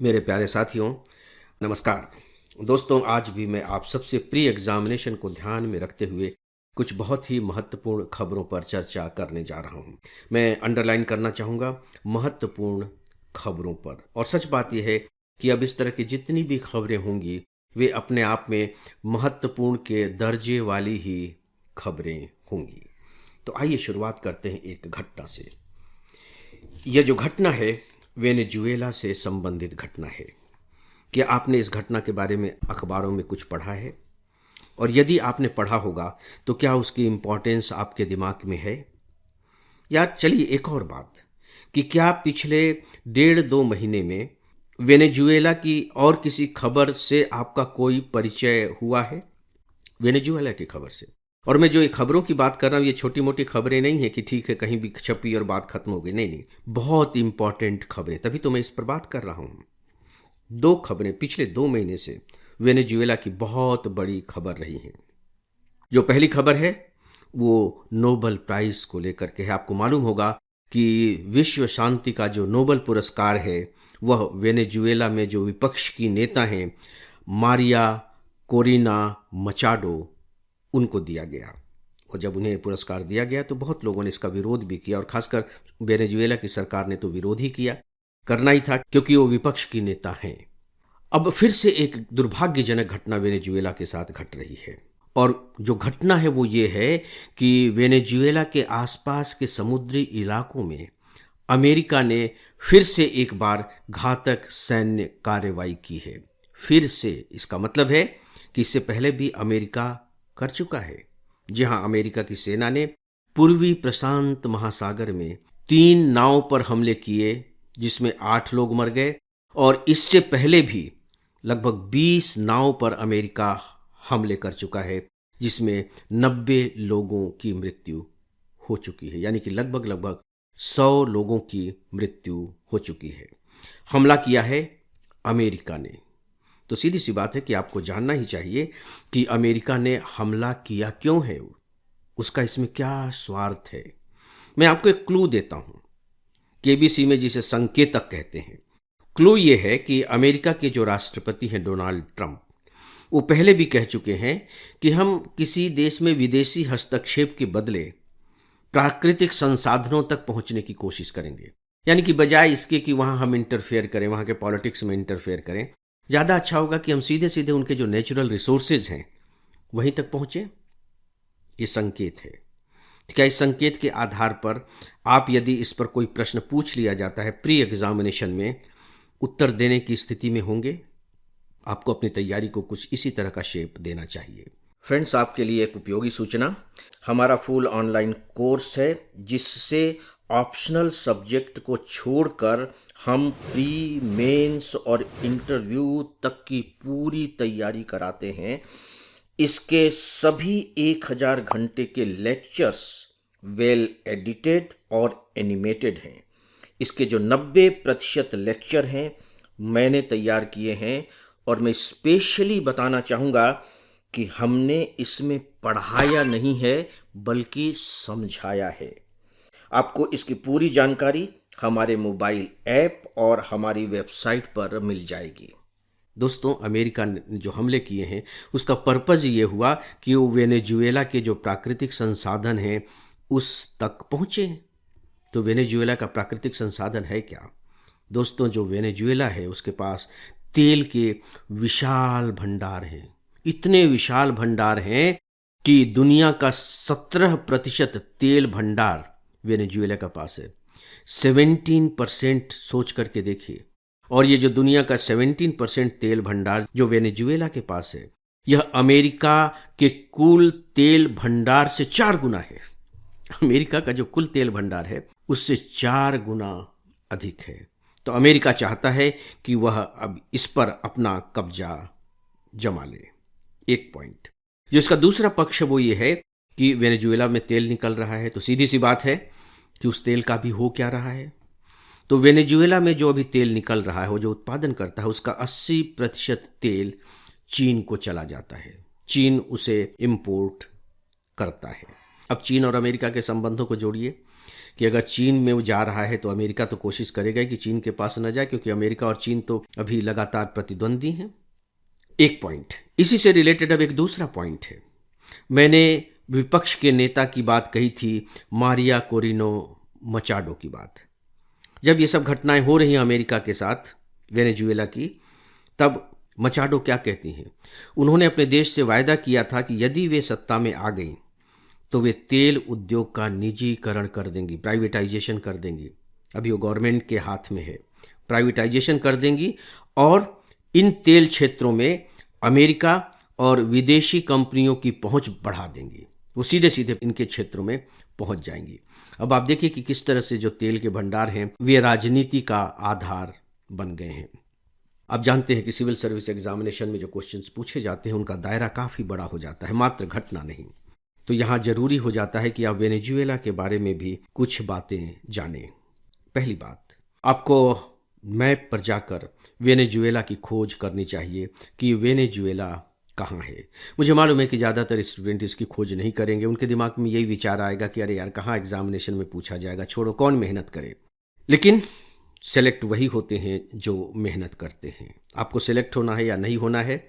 मेरे प्यारे साथियों, नमस्कार। दोस्तों, आज भी मैं आप सबसे प्री एग्जामिनेशन को ध्यान में रखते हुए कुछ बहुत ही महत्वपूर्ण खबरों पर चर्चा करने जा रहा हूं। मैं अंडरलाइन करना चाहूँगा महत्वपूर्ण खबरों पर। और सच बात यह है कि अब इस तरह की जितनी भी खबरें होंगी वे अपने आप में महत्वपूर्ण के दर्जे वाली ही खबरें होंगी। तो आइए शुरुआत करते हैं एक घटना से। यह जो घटना है वेनेजुएला से संबंधित घटना है। क्या आपने इस घटना के बारे में अखबारों में कुछ पढ़ा है? और यदि आपने पढ़ा होगा तो क्या उसकी इम्पोर्टेंस आपके दिमाग में है? या चलिए एक और बात कि क्या पिछले 1.5-2 महीने में वेनेजुएला की और किसी खबर से आपका कोई परिचय हुआ है? वेनेजुएला की खबर से। और मैं जो ये खबरों की बात कर रहा हूँ ये छोटी मोटी खबरें नहीं है कि ठीक है कहीं भी छपी और बात खत्म हो गई। नहीं नहीं, बहुत इंपॉर्टेंट खबरें, तभी तो मैं इस पर बात कर रहा हूँ। 2 खबरें पिछले 2 महीने से वेनेजुएला की बहुत बड़ी खबर रही हैं। जो पहली खबर है वो नोबेल प्राइज को लेकर के है। आपको मालूम होगा कि विश्व शांति का जो नोबेल पुरस्कार है वह वेनेजुएला में जो विपक्ष की नेता हैं मारिया कोरिना मचाडो उनको दिया गया। और जब उन्हें पुरस्कार दिया गया तो बहुत लोगों ने इसका विरोध भी किया, और खासकर वेनेजुएला की सरकार ने तो विरोध ही किया, करना ही था क्योंकि वो विपक्ष की नेता हैं। अब फिर से एक दुर्भाग्यजनक घटना वेनेजुएला के साथ घट रही है। और जो घटना है वो ये है कि वेनेजुएला के आसपास के समुद्री इलाकों में अमेरिका ने फिर से एक बार घातक सैन्य कार्रवाई की है। फिर से, इसका मतलब है कि इससे पहले भी अमेरिका कर चुका है। जी हाँ, अमेरिका की सेना ने पूर्वी प्रशांत महासागर में 3 नाव पर हमले किए जिसमें 8 लोग मर गए। और इससे पहले भी लगभग 20 नाव पर अमेरिका हमले कर चुका है जिसमें 90 लोगों की मृत्यु हो चुकी है। यानी कि लगभग लगभग 100 लोगों की मृत्यु हो चुकी है। हमला किया है अमेरिका ने। तो सीधी सी बात है कि आपको जानना ही चाहिए कि अमेरिका ने हमला किया क्यों है, उसका इसमें क्या स्वार्थ है। मैं आपको एक क्लू देता हूं, केबीसी में जिसे संकेतक कहते हैं। क्लू ये है कि अमेरिका के जो राष्ट्रपति हैं डोनाल्ड ट्रंप, वो पहले भी कह चुके हैं कि हम किसी देश में विदेशी हस्तक्षेप के बदले प्राकृतिक संसाधनों तक पहुंचने की कोशिश करेंगे। यानी कि बजाय इसके कि वहां हम इंटरफेयर करें, वहां के पॉलिटिक्स में इंटरफेयर करें, ज़्यादा अच्छा होगा कि हम सीधे सीधे उनके जो नेचुरल रिसोर्सेज हैं वहीं तक पहुंचे। ये संकेत है। क्या इस संकेत के आधार पर आप यदि इस पर कोई प्रश्न पूछ लिया जाता है प्री एग्जामिनेशन में, उत्तर देने की स्थिति में होंगे? आपको अपनी तैयारी को कुछ इसी तरह का शेप देना चाहिए। फ्रेंड्स, आपके लिए एक उपयोगी सूचना, हमारा फुल ऑनलाइन कोर्स है जिससे ऑप्शनल सब्जेक्ट को छोड़कर हम प्री, मेंस और इंटरव्यू तक की पूरी तैयारी कराते हैं। इसके सभी 1000 घंटे के लेक्चर्स वेल एडिटेड और एनिमेटेड हैं। इसके जो 90% लेक्चर हैं मैंने तैयार किए हैं, और मैं स्पेशली बताना चाहूँगा कि हमने इसमें पढ़ाया नहीं है बल्कि समझाया है। आपको इसकी पूरी जानकारी हमारे मोबाइल ऐप और हमारी वेबसाइट पर मिल जाएगी। दोस्तों, अमेरिका ने जो हमले किए हैं उसका पर्पज़ ये हुआ कि वो वेनेजुएला के जो प्राकृतिक संसाधन हैं उस तक पहुँचे। तो वेनेजुएला का प्राकृतिक संसाधन है क्या? दोस्तों, जो वेनेजुएला है उसके पास तेल के विशाल भंडार हैं। इतने विशाल भंडार हैं कि दुनिया का 17% तेल भंडार वेनेजुएला का पास है। 17%, सोच करके देखिए। और ये जो दुनिया का 17% तेल भंडार जो वेनेजुएला के पास है, यह अमेरिका के कुल तेल भंडार से 4 गुना है। अमेरिका का जो कुल तेल भंडार है उससे 4 गुना अधिक है। तो अमेरिका चाहता है कि वह अब इस पर अपना कब्जा जमा ले। एक पॉइंट। जो इसका दूसरा पक्ष है वो ये है कि वेनेजुएला में तेल निकल रहा है, तो सीधी सी बात है कि उस तेल का भी हो क्या रहा है। तो वेनेजुएला में जो अभी तेल निकल रहा है, वो जो उत्पादन करता है उसका 80% तेल चीन को चला जाता है। चीन उसे इंपोर्ट करता है। अब चीन और अमेरिका के संबंधों को जोड़िए कि अगर चीन में वो जा रहा है तो अमेरिका तो कोशिश करेगा कि चीन के पास न जाए, क्योंकि अमेरिका और चीन तो अभी लगातार प्रतिद्वंदी हैं। एक पॉइंट इसी से रिलेटेड अब एक दूसरा पॉइंट है। मैंने विपक्ष के नेता की बात कही थी, मारिया कोरिनो मचाडो की बात। जब ये सब घटनाएं हो रही हैं अमेरिका के साथ वेनेजुएला की, तब मचाडो क्या कहती हैं? उन्होंने अपने देश से वायदा किया था कि यदि वे सत्ता में आ गई तो वे तेल उद्योग का निजीकरण कर देंगी, प्राइवेटाइजेशन कर देंगी। अभी वो गवर्नमेंट के हाथ में है, प्राइवेटाइजेशन कर देंगी और इन तेल क्षेत्रों में अमेरिका और विदेशी कंपनियों की पहुंच बढ़ा देंगी। वो सीधे सीधे इनके क्षेत्रों में पहुंच जाएंगी। अब आप देखिए कि किस तरह से जो तेल के भंडार हैं वे राजनीति का आधार बन गए हैं। आप जानते हैं कि सिविल सर्विस एग्जामिनेशन में जो क्वेश्चंस पूछे जाते हैं उनका दायरा काफ़ी बड़ा हो जाता है, मात्र घटना नहीं। तो यहाँ जरूरी हो जाता है कि आप वेनेजुएला के बारे में भी कुछ बातें जानें। पहली बात, आपको मैप पर जाकर वेनेजुएला की खोज करनी चाहिए कि वेनेजुएला कहाँ है। मुझे मालूम है कि ज़्यादातर स्टूडेंट इसकी खोज नहीं करेंगे, उनके दिमाग में यही विचार आएगा कि अरे यार कहाँ एग्जामिनेशन में पूछा जाएगा, छोड़ो कौन मेहनत करे। लेकिन सेलेक्ट वही होते हैं जो मेहनत करते हैं। आपको सेलेक्ट होना है या नहीं होना है,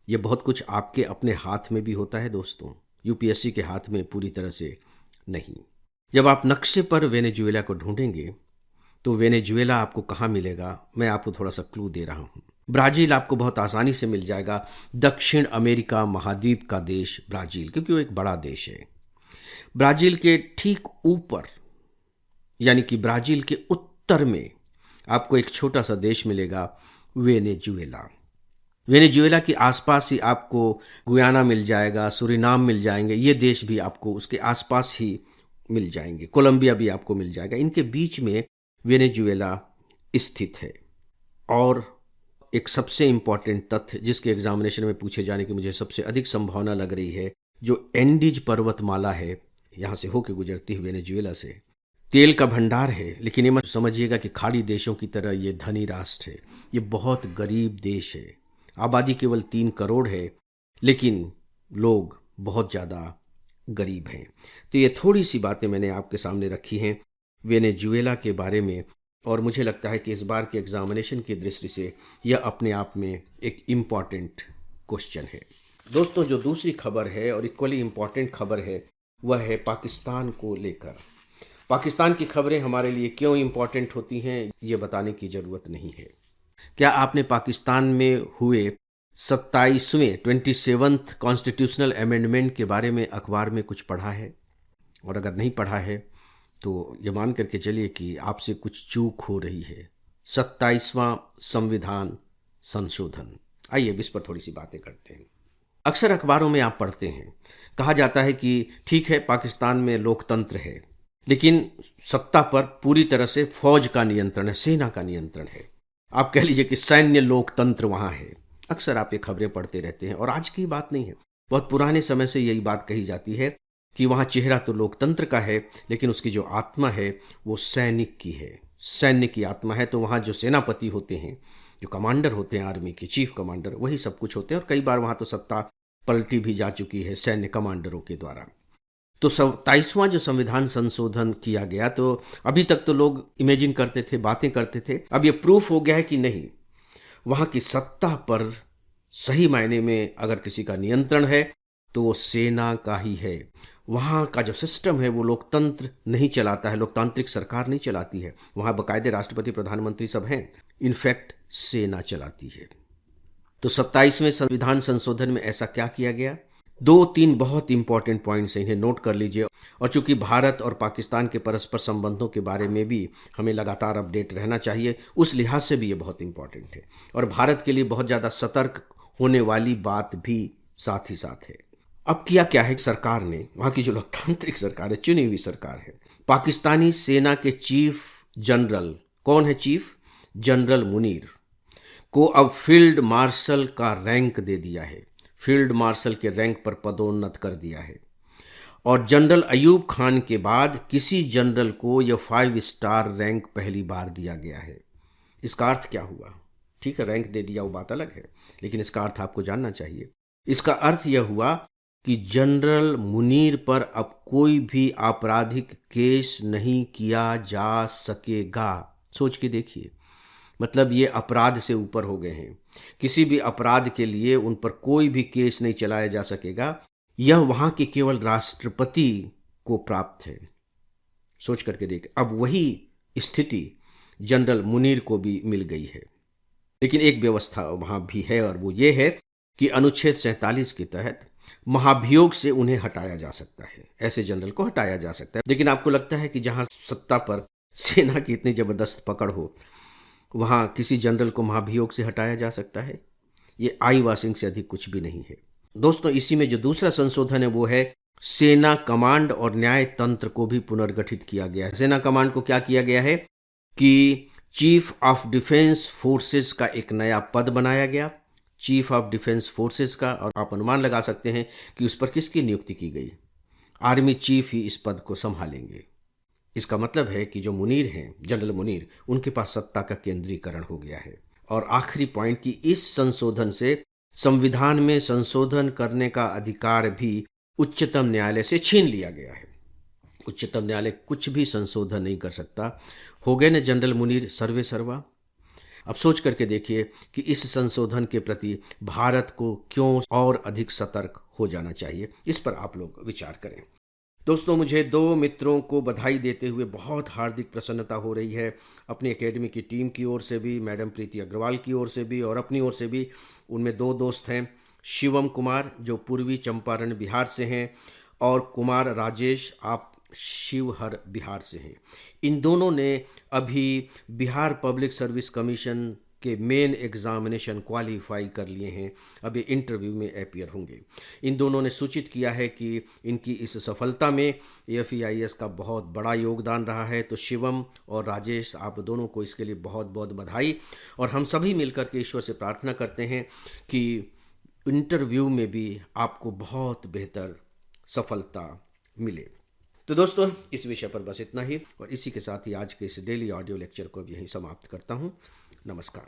ये बहुत कुछ आपके अपने हाथ में भी होता है दोस्तों, यूपीएससी के हाथ में पूरी तरह से नहीं। जब आप नक्शे पर वेनेजुएला को ढूंढेंगे तो वेनेजुएला आपको कहाँ मिलेगा, मैं आपको थोड़ा सा क्लू दे रहा हूँ। ब्राज़ील आपको बहुत आसानी से मिल जाएगा, दक्षिण अमेरिका महाद्वीप का देश ब्राज़ील, क्योंकि वो एक बड़ा देश है। ब्राज़ील के ठीक ऊपर यानी कि ब्राज़ील के उत्तर में आपको एक छोटा सा देश मिलेगा, वेनेजुएला। वेनेजुएला के आसपास ही आपको गुयाना मिल जाएगा, सुरिनाम मिल जाएंगे, ये देश भी आपको उसके आसपास ही मिल जाएंगे, कोलंबिया भी आपको मिल जाएगा। इनके बीच में वेनेजुएला स्थित है। और एक सबसे इम्पॉर्टेंट तथ्य जिसके एग्जामिनेशन में पूछे जाने की मुझे सबसे अधिक संभावना लग रही है, जो एंडीज पर्वतमाला है, यहाँ से होकर गुजरती हुई वेनेजुएला से तेल का भंडार है। लेकिन ये मत समझिएगा कि खाड़ी देशों की तरह ये धनी राष्ट्र है, ये बहुत गरीब देश है। आबादी केवल 3 करोड़ है, लेकिन लोग बहुत ज़्यादा गरीब हैं। तो ये थोड़ी सी बातें मैंने आपके सामने रखी हैं वेनेजुएला के बारे में, और मुझे लगता है कि इस बार के एग्जामिनेशन की दृष्टि से यह अपने आप में एक इम्पॉर्टेंट क्वेश्चन है। दोस्तों, जो दूसरी खबर है और इक्वली इम्पॉर्टेंट खबर है वह है पाकिस्तान को लेकर। पाकिस्तान की खबरें हमारे लिए क्यों इम्पॉर्टेंट होती हैं ये बताने की ज़रूरत नहीं है। क्या आपने पाकिस्तान में हुए 27वें कॉन्स्टिट्यूशनल अमेंडमेंट के बारे में अखबार में कुछ पढ़ा है? और अगर नहीं पढ़ा है तो ये मान करके चलिए कि आपसे कुछ चूक हो रही है। 27वां संविधान संशोधन, आइए इस पर थोड़ी सी बातें करते हैं। अक्सर अखबारों में आप पढ़ते हैं, कहा जाता है कि ठीक है पाकिस्तान में लोकतंत्र है, लेकिन सत्ता पर पूरी तरह से फौज का नियंत्रण है, सेना का नियंत्रण है। आप कह लीजिए कि सैन्य लोकतंत्र वहाँ है। अक्सर आप ये खबरें पढ़ते रहते हैं, और आज की बात नहीं है, बहुत पुराने समय से यही बात कही जाती है कि वहाँ चेहरा तो लोकतंत्र का है, लेकिन उसकी जो आत्मा है वो सैनिक की है, सैन्य की आत्मा है। तो वहाँ जो सेनापति होते हैं, जो कमांडर होते हैं आर्मी के, चीफ कमांडर, वही सब कुछ होते हैं। और कई बार वहाँ तो सत्ता पलटी भी जा चुकी है सैन्य कमांडरों के द्वारा। तो 27वां जो संविधान संशोधन किया गया, तो अभी तक तो लोग इमेजिन करते थे, बातें करते थे, अब ये प्रूफ हो गया है कि नहीं, वहाँ की सत्ता पर सही मायने में अगर किसी का नियंत्रण है तो वो सेना का ही है। वहाँ का जो सिस्टम है वो लोकतंत्र नहीं चलाता है, लोकतांत्रिक सरकार नहीं चलाती है। वहाँ बाकायदे राष्ट्रपति प्रधानमंत्री सब हैं, इनफैक्ट सेना चलाती है। तो 27वें संविधान संशोधन में ऐसा क्या किया गया? 2-3 बहुत इंपॉर्टेंट पॉइंट्स हैं, इन्हें नोट कर लीजिए। और चूंकि भारत और पाकिस्तान के परस्पर संबंधों के बारे में भी हमें लगातार अपडेट रहना चाहिए, उस लिहाज से भी ये बहुत इंपॉर्टेंट है। और भारत के लिए बहुत ज़्यादा सतर्क होने वाली बात भी साथ ही साथ है। अब किया क्या है सरकार ने, वहाँ की जो लोकतांत्रिक सरकार है, चुनी हुई सरकार है, पाकिस्तानी सेना के चीफ जनरल, कौन है चीफ जनरल, मुनीर को अब फील्ड मार्शल का रैंक दे दिया है, फील्ड मार्शल के रैंक पर पदोन्नत कर दिया है। और जनरल अयूब खान के बाद किसी जनरल को यह 5 स्टार रैंक पहली बार दिया गया है। इसका अर्थ क्या हुआ? ठीक है, रैंक दे दिया वो बात अलग है, लेकिन इसका अर्थ आपको जानना चाहिए। इसका अर्थ यह हुआ कि जनरल मुनीर पर अब कोई भी आपराधिक केस नहीं किया जा सकेगा। सोच के देखिए, मतलब ये अपराध से ऊपर हो गए हैं। किसी भी अपराध के लिए उन पर कोई भी केस नहीं चलाया जा सकेगा। यह वहां के केवल राष्ट्रपति को प्राप्त है। सोच करके देख, अब वही स्थिति जनरल मुनीर को भी मिल गई है। लेकिन एक व्यवस्था वहां भी है, और वो ये है कि अनुच्छेद 47 के तहत महाभियोग से उन्हें हटाया जा सकता है। ऐसे जनरल को हटाया जा सकता है। लेकिन आपको लगता है कि जहां सत्ता पर सेना की इतनी जबरदस्त पकड़ हो, वहां किसी जनरल को महाभियोग से हटाया जा सकता है? ये आई वाशिंग से अधिक कुछ भी नहीं है। दोस्तों, इसी में जो दूसरा संशोधन है वो है सेना कमांड और न्याय तंत्र को भी पुनर्गठित किया गया है। सेना कमांड को क्या किया गया है कि चीफ ऑफ डिफेंस फोर्सेस का एक नया पद बनाया गया, चीफ ऑफ डिफेंस फोर्सेस का, और आप अनुमान लगा सकते हैं कि उस पर किसकी नियुक्ति की गई। आर्मी चीफ ही इस पद को संभालेंगे। इसका मतलब है कि जो मुनीर हैं, जनरल मुनीर, उनके पास सत्ता का केंद्रीकरण हो गया है। और आखिरी पॉइंट कि इस संशोधन से संविधान में संशोधन करने का अधिकार भी उच्चतम न्यायालय से छीन लिया गया है। उच्चतम न्यायालय कुछ भी संशोधन नहीं कर सकता। हो गए न जनरल मुनीर सर्वे सर्वा। अब सोच करके देखिए कि इस संशोधन के प्रति भारत को क्यों और अधिक सतर्क हो जाना चाहिए। इस पर आप लोग विचार करें। दोस्तों, मुझे दो मित्रों को बधाई देते हुए बहुत हार्दिक प्रसन्नता हो रही है। अपनी एकेडमी की टीम की ओर से भी, मैडम प्रीति अग्रवाल की ओर से भी, और अपनी ओर से भी। उनमें दो दोस्त हैं, शिवम कुमार जो पूर्वी चंपारण बिहार से हैं, और कुमार राजेश, आप शिवहर बिहार से हैं। इन दोनों ने अभी बिहार पब्लिक सर्विस कमीशन के मेन एग्जामिनेशन क्वालिफाई कर लिए हैं। अब ये इंटरव्यू में अपीयर होंगे। इन दोनों ने सूचित किया है कि इनकी इस सफलता में AFEIS का बहुत बड़ा योगदान रहा है। तो शिवम और राजेश, आप दोनों को इसके लिए बहुत बहुत बधाई। और हम सभी मिलकर के ईश्वर से प्रार्थना करते हैं कि इंटरव्यू में भी आपको बहुत बेहतर सफलता मिले। तो दोस्तों, इस विषय पर बस इतना ही, और इसी के साथ ही आज के इस डेली ऑडियो लेक्चर को अब यहीं समाप्त करता हूँ। नमस्कार।